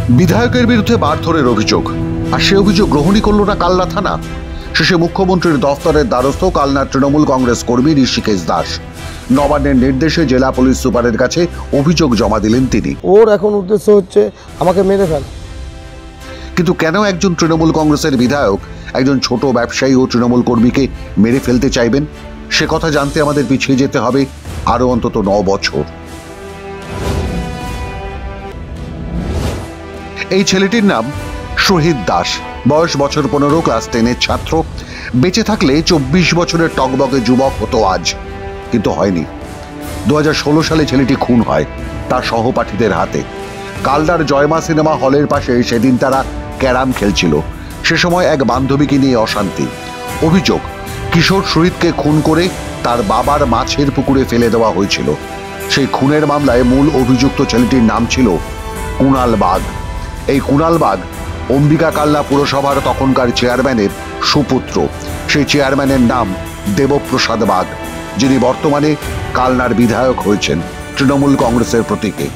বিধায়কের বিরুদ্ধে মারধরের অভিযোগ, আর সে অভিযোগ গ্রহণই করল না কালনা থানা। শেষে মুখ্যমন্ত্রীর দফতরের দ্বারস্থ কালনার তৃণমূল কংগ্রেস কর্মী ঋষিকেশ দাস। নবান্নের নির্দেশে জেলা পুলিশ সুপারের কাছে অভিযোগ জমা দিলেন তিনি। ওর এখন উদ্দেশ্য হচ্ছে আমাকে মেরে ফেল। কিন্তু কেন একজন তৃণমূল কংগ্রেসের বিধায়ক একজন ছোট ব্যবসায়ী ও তৃণমূল কর্মীকে মেরে ফেলতে চাইবেন, সে কথা জানতে আমাদের পিছিয়ে যেতে হবে আরো অন্তত 9 বছর। এই ছেলেটির নাম শহীদ দাস, বয়স বছর 15, ক্লাস 10-এর ছাত্র। বেঁচে থাকলে 24 বছরের টকবকে যুবক হতো আজ, কিন্তু হয়নি। 2016 সালে ছেলেটি খুন হয় তার সহপাঠীদের হাতে। কালনার জয়মা সিনেমা হলের পাশে সেদিন তারা ক্যারাম খেলছিল। সে সময় এক বান্ধবীকে নিয়ে অশান্তি। অভিযোগ, কিশোর শহীদকে খুন করে তার বাবার মাছের পুকুরে ফেলে দেওয়া হয়েছিল। সেই খুনের মামলায় মূল অভিযুক্ত ছেলেটির নাম ছিল কুণাল বাগ। এই কুণাল বাগ অম্বিকা কালনা পুরসভার তখনকার চেয়ারম্যানের সুপুত্র। সেই চেয়ারম্যানের নাম দেবপ্রসাদ বাগ, যিনি বর্তমানে কালনার বিধায়ক হয়েছেন তৃণমূল কংগ্রেসের প্রতীকে।